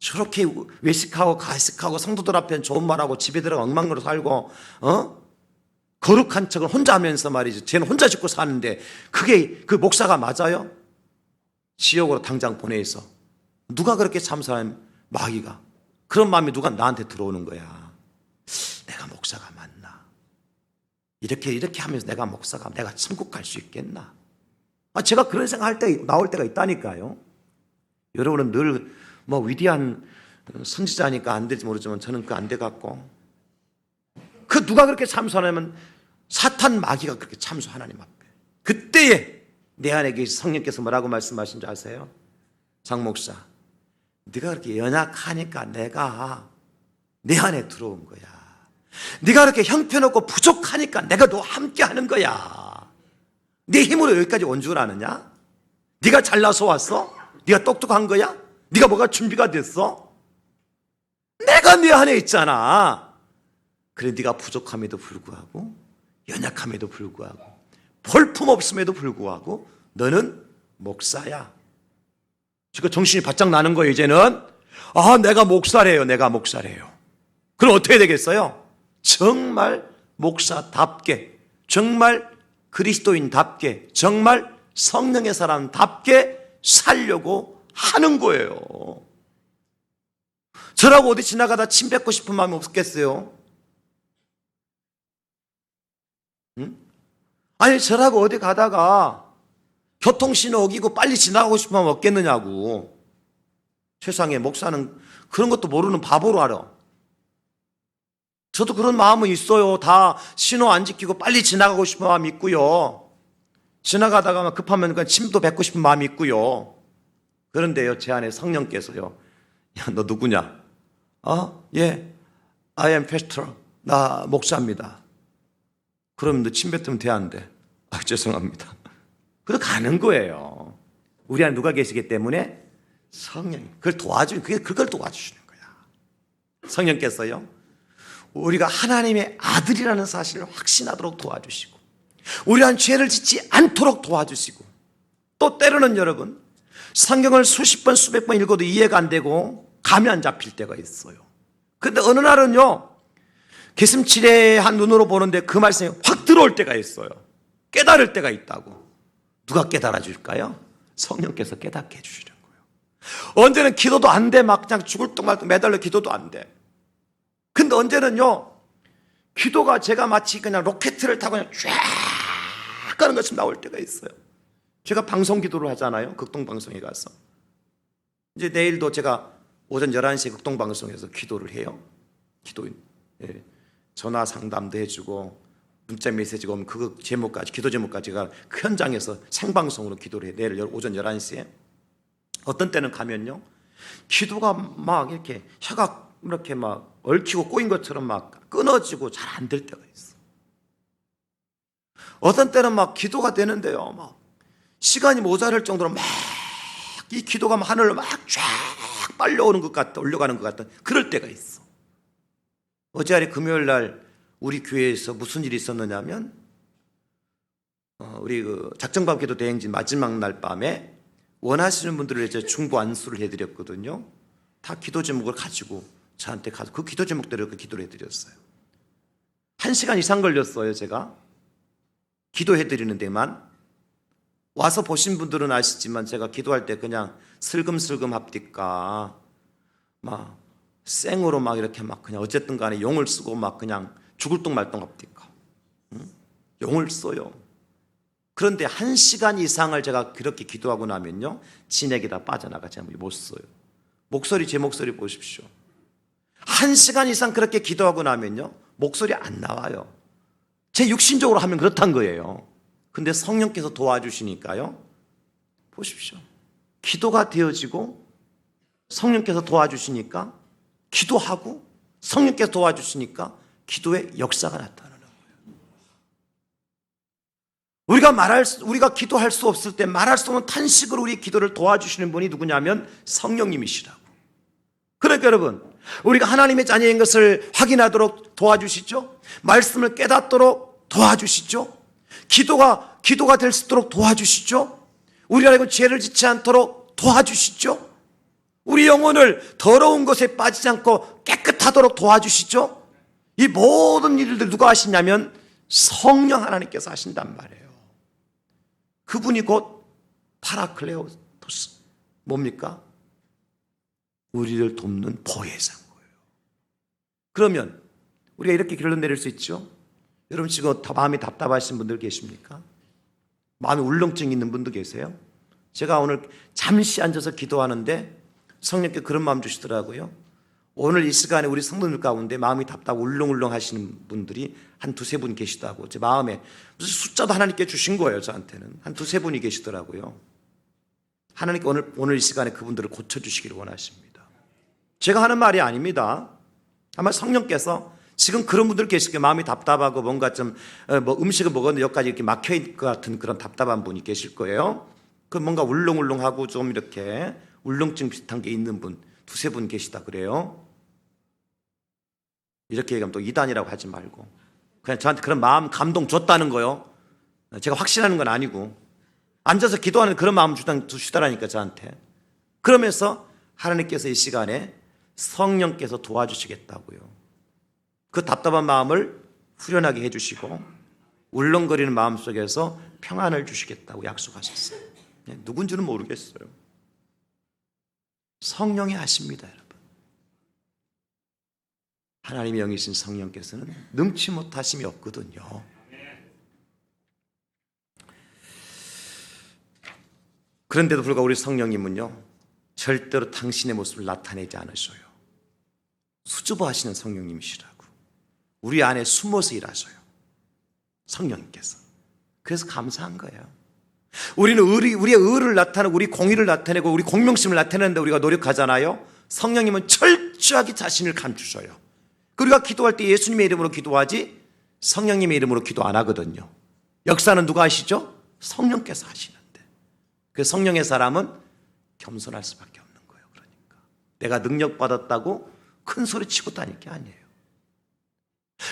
저렇게 외식하고 가식하고 성도들 앞에 좋은 말하고 집에 들어가 엉망으로 살고 거룩한 척을 혼자 하면서 말이죠. 쟤는 혼자 짓고 사는데 그게 그 목사가 맞아요? 지옥으로 당장 보내서. 누가 그렇게 참소하면 마귀가. 그런 마음이 누가 나한테 들어오는 거야. 내가 목사가 맞나? 이렇게 하면서 내가 목사가 내가 천국 갈 수 있겠나? 제가 그런 생각할 때 나올 때가 있다니까요. 여러분은 늘 뭐 위대한 선지자니까 안 될지 모르지만 저는 그 안 돼 갖고 그 누가 그렇게 참소하냐면 사탄 마귀가 그렇게 참소 하나님 앞에. 그때에 내 안에 계신 성령께서 뭐라고 말씀하신 줄 아세요? 장 목사, 네가 그렇게 연약하니까 내가 내 안에 들어온 거야. 네가 그렇게 형편없고 부족하니까 내가 너와 함께 하는 거야. 네 힘으로 여기까지 온 줄 아느냐? 네가 잘나서 왔어? 네가 똑똑한 거야? 네가 뭐가 준비가 됐어? 내가 네 안에 있잖아. 그래 네가 부족함에도 불구하고 연약함에도 불구하고 볼품없음에도 불구하고 너는 목사야. 지금 정신이 바짝 나는 거예요. 이제는 내가 목사래요. 내가 목사래요. 그럼 어떻게 되겠어요? 정말 목사답게, 정말 그리스도인답게, 정말 성령의 사람답게 살려고 하는 거예요. 저라고 어디 지나가다 침 뱉고 싶은 마음이 없겠어요? 응? 아니 저라고 어디 가다가 교통신호 어기고 빨리 지나가고 싶은 마음 없겠느냐고. 세상에 목사는 그런 것도 모르는 바보로 알아. 저도 그런 마음은 있어요. 다 신호 안 지키고 빨리 지나가고 싶은 마음이 있고요. 지나가다가 급하면 그냥 침도 뱉고 싶은 마음이 있고요. 그런데요, 제 안에 성령께서요, 야, 너 누구냐? 예, I am pastor. 나 목사입니다. 그럼 너 침 뱉으면 돼, 안 돼? 죄송합니다. 그래도 가는 거예요. 우리 안에 누가 계시기 때문에 성령이 그걸 그걸 도와주시는 거야. 성령께서요, 우리가 하나님의 아들이라는 사실을 확신하도록 도와주시고, 우리 안 죄를 짓지 않도록 도와주시고, 또 때로는 여러분, 성경을 수십 번, 수백 번 읽어도 이해가 안 되고 감이 안 잡힐 때가 있어요. 그런데 어느 날은요, 기슴치레한 눈으로 보는데 그 말씀이 확 들어올 때가 있어요. 깨달을 때가 있다고. 누가 깨달아 줄까요? 성령께서 깨닫게 해주시는 거예요. 언제는 기도도 안 돼. 막 그냥 죽을 똥 말똥 매달려 기도도 안 돼. 근데 언제는요, 기도가 제가 마치 그냥 로켓을 타고 그냥 쫙 가는 것처럼 나올 때가 있어요. 제가 방송 기도를 하잖아요. 극동방송에 가서. 이제 내일도 제가 오전 11시에 극동방송에서 기도를 해요. 전화 상담도 해주고 문자 메시지가 오면 그 제목까지, 기도 제목까지 제가 그 현장에서 생방송으로 기도를 해요. 내일 오전 11시에. 어떤 때는 가면요, 기도가 막 이렇게 혀가 이렇게 막 얽히고 꼬인 것처럼 막 끊어지고 잘 안 될 때가 있어. 어떤 때는 막 기도가 되는데요, 막 시간이 모자랄 정도로 막 이 기도가 하늘로 막 쫙 빨려오는 것 같다, 올려가는 것 같다, 그럴 때가 있어. 어제 금요일 날 우리 교회에서 무슨 일이 있었느냐면, 우리 그 작정밤 기도 대행진 마지막 날 밤에 원하시는 분들을 이제 중보 안수를 해드렸거든요. 다 기도 제목을 가지고 저한테 가서 그 기도 제목대로 그 기도를 해드렸어요. 1시간 이상 걸렸어요. 제가 기도해드리는 데만. 와서 보신 분들은 아시지만 제가 기도할 때 그냥 슬금슬금 합디까 막 생으로 막 이렇게 막 그냥 어쨌든 간에 용을 쓰고 막 그냥 죽을 똥 말똥 합디까 용을 써요. 그런데 1시간 이상을 제가 그렇게 기도하고 나면요, 진액이 다 빠져나가지 못 써요. 목소리, 제 목소리 보십시오. 1시간 이상 그렇게 기도하고 나면요, 목소리 안 나와요. 제 육신적으로 하면 그렇단 거예요. 근데 성령께서 도와주시니까요, 보십시오. 기도가 되어지고 성령께서 도와주시니까 기도하고 성령께서 도와주시니까 기도의 역사가 나타나는 거예요. 우리가 기도할 수 없을 때 말할 수 없는 탄식으로 우리 기도를 도와주시는 분이 누구냐면 성령님이시라고. 그러니까 여러분, 우리가 하나님의 자녀인 것을 확인하도록 도와주시죠. 말씀을 깨닫도록 도와주시죠. 기도가 될 수 있도록 도와주시죠. 우리가 죄를 짓지 않도록 도와주시죠. 우리 영혼을 더러운 것에 빠지지 않고 깨끗하도록 도와주시죠. 이 모든 일들 누가 하시냐면 성령 하나님께서 하신단 말이에요. 그분이 곧 파라클레오토스, 뭡니까? 우리를 돕는 보혜사인 거예요. 그러면 우리가 이렇게 결론 내릴 수 있죠. 여러분 지금 마음이 답답하신 분들 계십니까? 마음에 울렁증 있는 분도 계세요? 제가 오늘 잠시 앉아서 기도하는데 성령께 그런 마음 주시더라고요. 오늘 이 시간에 우리 성도들 가운데 마음이 답답하고 울렁울렁 하시는 분들이 한 두세 분 계시다고. 제 마음에 무슨 숫자도 하나님께 주신 거예요. 저한테는 한 두세 분이 계시더라고요. 하나님께 오늘 이 시간에 그분들을 고쳐주시기를 원하십니다. 제가 하는 말이 아닙니다. 아마 성령께서 지금 그런 분들 계실 거예요. 마음이 답답하고 뭔가 좀 음식을 먹었는데 여기까지 이렇게 막혀있을 것 같은 그런 답답한 분이 계실 거예요. 그 뭔가 울렁울렁하고 좀 이렇게 울렁증 비슷한 게 있는 분 두세 분 계시다 그래요. 이렇게 얘기하면 또 이단이라고 하지 말고 그냥 저한테 그런 마음 감동 줬다는 거요. 제가 확신하는 건 아니고 앉아서 기도하는 그런 마음 주시더라니까 저한테. 그러면서 하나님께서 이 시간에 성령께서 도와주시겠다고요. 그 답답한 마음을 후련하게 해주시고 울렁거리는 마음속에서 평안을 주시겠다고 약속하셨어요. 누군지는 모르겠어요. 성령이 하십니다, 여러분. 하나님의 영이신 성령께서는 능치 못하심이 없거든요. 그런데도 불구하고 우리 성령님은요, 절대로 당신의 모습을 나타내지 않으셔요. 수줍어하시는 성령님이시라고. 우리 안에 숨어서 일하셔요, 성령님께서. 그래서 감사한 거예요. 우리는 우리의 의를 나타내고 우리 공의를 나타내고 우리 공명심을 나타내는데 우리가 노력하잖아요. 성령님은 철저하게 자신을 감추셔요. 우리가 기도할 때 예수님의 이름으로 기도하지 성령님의 이름으로 기도 안 하거든요. 역사는 누가 하시죠? 성령께서 하시는데. 그 성령의 사람은 겸손할 수밖에 없는 거예요. 그러니까 내가 능력받았다고 큰 소리 치고 다닐 게 아니에요.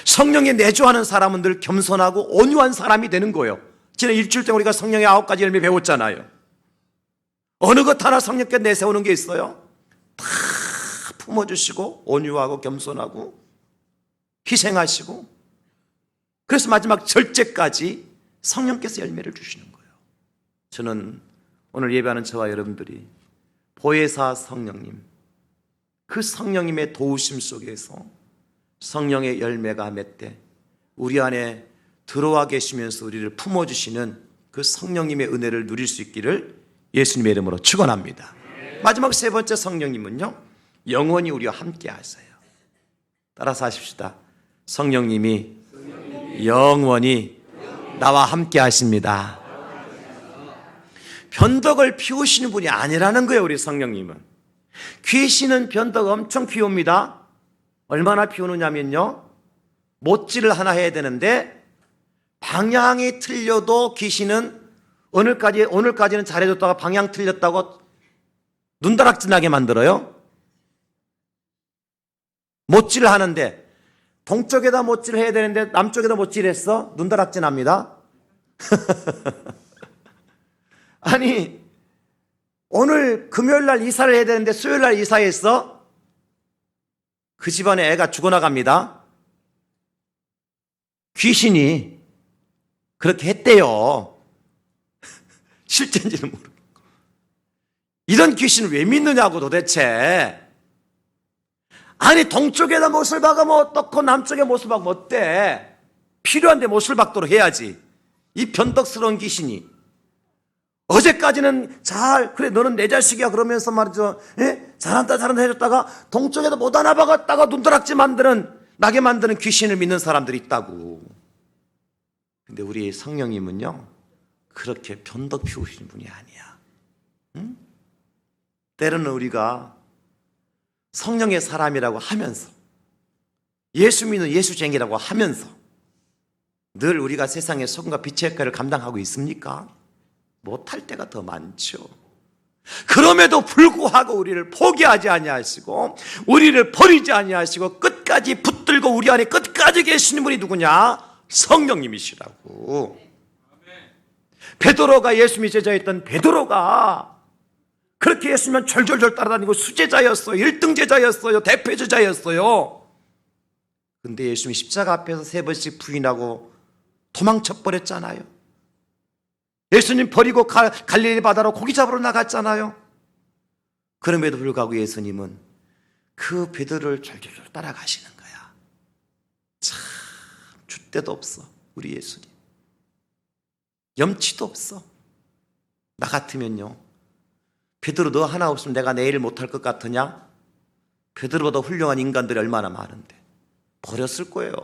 성령에 내주하는 사람은 늘 겸손하고 온유한 사람이 되는 거예요. 지난 일주일 동안 우리가 성령의 9가지 열매 배웠잖아요. 어느 것 하나 성령께 내세우는 게 있어요? 다 품어주시고 온유하고 겸손하고 희생하시고, 그래서 마지막 절제까지 성령께서 열매를 주시는 거예요. 저는 오늘 예배하는 저와 여러분들이 보혜사 성령님, 그 성령님의 도우심 속에서 성령의 열매가 맺되 우리 안에 들어와 계시면서 우리를 품어주시는 그 성령님의 은혜를 누릴 수 있기를 예수님의 이름으로 축원합니다. 마지막 세 번째 성령님은요, 영원히 우리와 함께 하세요. 따라서 하십시다. 성령님이 영원히 나와 함께 하십니다. 변덕을 피우시는 분이 아니라는 거예요. 우리 성령님은 귀신은 변덕 엄청 피웁니다. 얼마나 피우느냐면요, 못질을 하나 해야 되는데 방향이 틀려도 귀신은 오늘까지는 잘해줬다가 방향 틀렸다고 눈다락질 나게 만들어요. 못질을 하는데 동쪽에다 못질을 해야 되는데 남쪽에다 못질했어? 눈다락질 납니다. 아니, 오늘 금요일 날 이사를 해야 되는데 수요일 날 이사했어? 그 집안에 애가 죽어나갑니다. 귀신이 그렇게 했대요. 실제인지는 모르고. 이런 귀신을 왜 믿느냐고 도대체. 아니 동쪽에다 못을 박으면 어떻고 남쪽에 못을 박으면 어때? 필요한데 못을 박도록 해야지. 이 변덕스러운 귀신이 어제까지는 그래 너는 내 자식이야 그러면서 말이죠, 잘한다 해줬다가 동쪽에도 못 하나 박았다가 눈도락지 나게 만드는 귀신을 믿는 사람들이 있다고. 근데 우리 성령님은요 그렇게 변덕 피우시는 분이 아니야. 응? 때로는 우리가 성령의 사람이라고 하면서 예수 믿는 예수쟁이라고 하면서 늘 우리가 세상의 소금과 빛의 역할을 감당하고 있습니까? 못할 때가 더 많죠. 그럼에도 불구하고 우리를 포기하지 아니하시고 우리를 버리지 아니하시고 끝까지 붙들고 우리 안에 끝까지 계시는 분이 누구냐? 성령님이시라고. 베드로가 예수님이 제자였던 베드로가 그렇게 예수님은 절절절 따라다니고 수제자였어요. 1등 제자였어요. 대표 제자였어요. 근데 예수님이 십자가 앞에서 3번씩 부인하고 도망쳐 버렸잖아요. 예수님 버리고 갈릴리 바다로 고기 잡으러 나갔잖아요. 그럼에도 불구하고 예수님은 그 베드로를 절절절 따라가시는 거야. 참 줏대도 없어 우리 예수님. 염치도 없어. 나 같으면요, 베드로 너 하나 없으면 내가 내 일 못할 것 같으냐? 베드로보다 훌륭한 인간들이 얼마나 많은데 버렸을 거예요.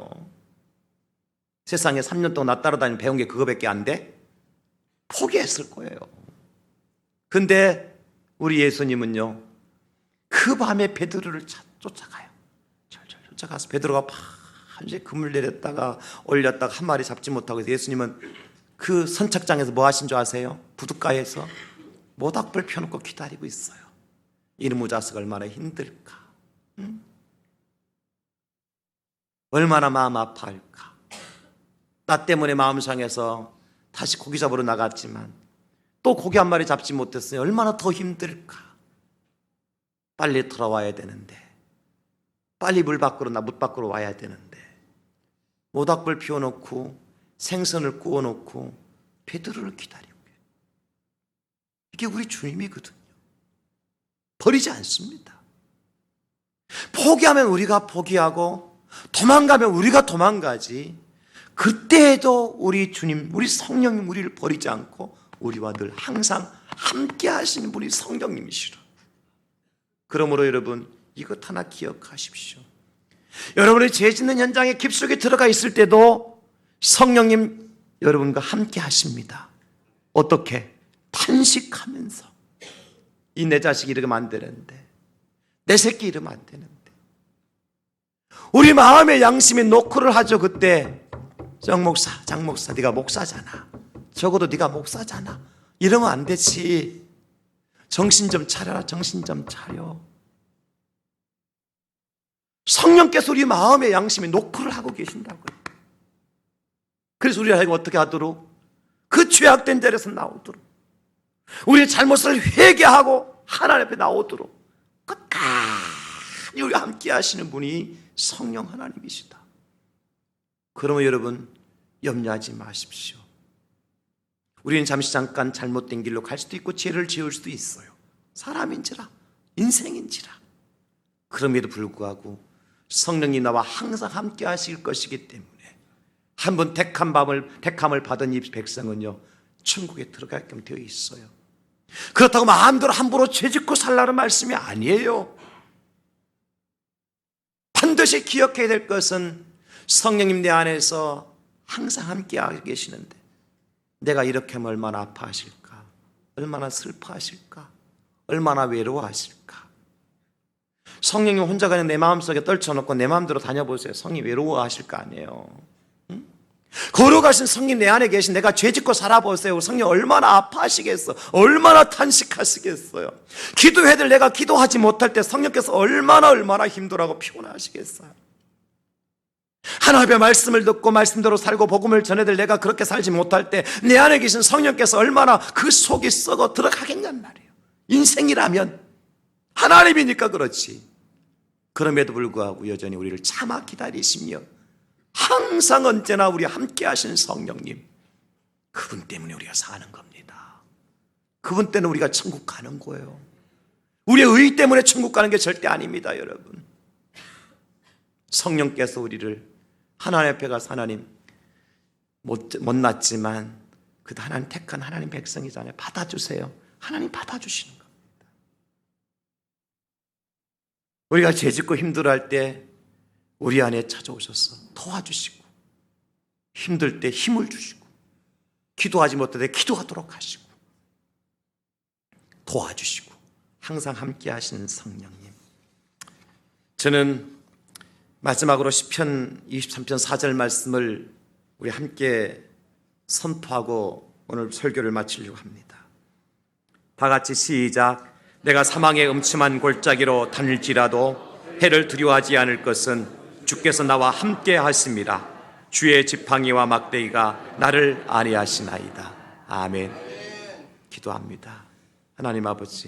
세상에 3년 동안 나 따라다니는 배운 게 그거밖에 안 돼? 포기했을 거예요. 근데 우리 예수님은요 그 밤에 베드로를 쫓아가요. 절절 쫓아가서 베드로가 밤새 그물 내렸다가 올렸다가 한 마리 잡지 못하고 해서 예수님은 그 선착장에서 뭐 하신 줄 아세요? 부둣가에서 모닥불 펴놓고 기다리고 있어요. 이놈의 자식 얼마나 힘들까? 응? 얼마나 마음 아파할까? 나 때문에 마음 상해서 다시 고기 잡으러 나갔지만 또 고기 한 마리 잡지 못했으니 얼마나 더 힘들까? 빨리 돌아와야 되는데, 빨리 물 밖으로 와야 되는데, 모닥불 피워놓고 생선을 구워놓고 베드로를 기다리고. 이게 우리 주님이거든요. 버리지 않습니다. 포기하면 우리가 포기하고 도망가면 우리가 도망가지, 그때에도 우리 주님, 우리 성령님 우리를 버리지 않고 우리와 늘 항상 함께 하시는 분이 성령님이시라. 그러므로 여러분 이것 하나 기억하십시오. 여러분이 죄 짓는 현장에 깊숙이 들어가 있을 때도 성령님 여러분과 함께 하십니다. 어떻게? 탄식하면서 이 내 자식 이러면 안 되는데, 내 새끼 이러면 안 되는데. 우리 마음의 양심에 노크를 하죠. 그때 장 목사 네가 목사잖아, 적어도 네가 목사잖아, 이러면 안 되지. 정신 좀 차려라. 정신 좀 차려. 성령께서 우리 마음의 양심에 노크를 하고 계신다고요. 그래서 우리가 어떻게 하도록? 그 죄악된 자리에서 나오도록, 우리의 잘못을 회개하고 하나님 앞에 나오도록 끝까지 우리와 함께 하시는 분이 성령 하나님이시다. 그러면 여러분 염려하지 마십시오. 우리는 잠깐 잘못된 길로 갈 수도 있고 죄를 지을 수도 있어요. 사람인지라, 인생인지라. 그럼에도 불구하고 성령이 나와 항상 함께 하실 것이기 때문에 한번 택함을 받은 이 백성은요 천국에 들어가게끔 되어 있어요. 그렇다고 마음대로 함부로 죄짓고 살라는 말씀이 아니에요. 반드시 기억해야 될 것은 성령님 내 안에서 항상 함께 계시는데 내가 이렇게 하면 얼마나 아파하실까, 얼마나 슬퍼하실까, 얼마나 외로워하실까. 성령님 혼자 그냥 내 마음속에 떨쳐놓고 내 마음대로 다녀보세요. 성령이 외로워하실 거 아니에요. 거룩하신 성령 내 안에 계신 내가 죄짓고 살아보세요. 성령 얼마나 아파하시겠어, 얼마나 탄식하시겠어요. 기도해들 내가 기도하지 못할 때 성령께서 얼마나 힘들어하고 피곤하시겠어요. 하나님의 말씀을 듣고 말씀대로 살고 복음을 전해들 내가 그렇게 살지 못할 때 내 안에 계신 성령께서 얼마나 그 속이 썩어 들어가겠냔 말이에요. 인생이라면 하나님이니까 그렇지. 그럼에도 불구하고 여전히 우리를 참아 기다리시며 항상 언제나 우리 함께 하신 성령님, 그분 때문에 우리가 사는 겁니다. 그분 때문에 우리가 천국 가는 거예요. 우리의 의 때문에 천국 가는 게 절대 아닙니다, 여러분. 성령께서 우리를 하나님 앞에 가서 하나님 못났지만 그도 하나님 택한 하나님 백성이잖아요. 받아주세요. 하나님 받아주시는 겁니다. 우리가 죄짓고 힘들어할 때 우리 안에 찾아오셔서 도와주시고, 힘들 때 힘을 주시고, 기도하지 못할 때 기도하도록 하시고, 도와주시고, 항상 함께 하시는 성령님. 저는 마지막으로 시편 23편 4절 말씀을 우리 함께 선포하고 오늘 설교를 마치려고 합니다. 다 같이 시작. 내가 사망의 음침한 골짜기로 다닐지라도 해를 두려워하지 않을 것은 주께서 나와 함께 하심이라. 주의 지팡이와 막대기가 나를 안위하시나이다. 아멘. 기도합니다. 하나님 아버지,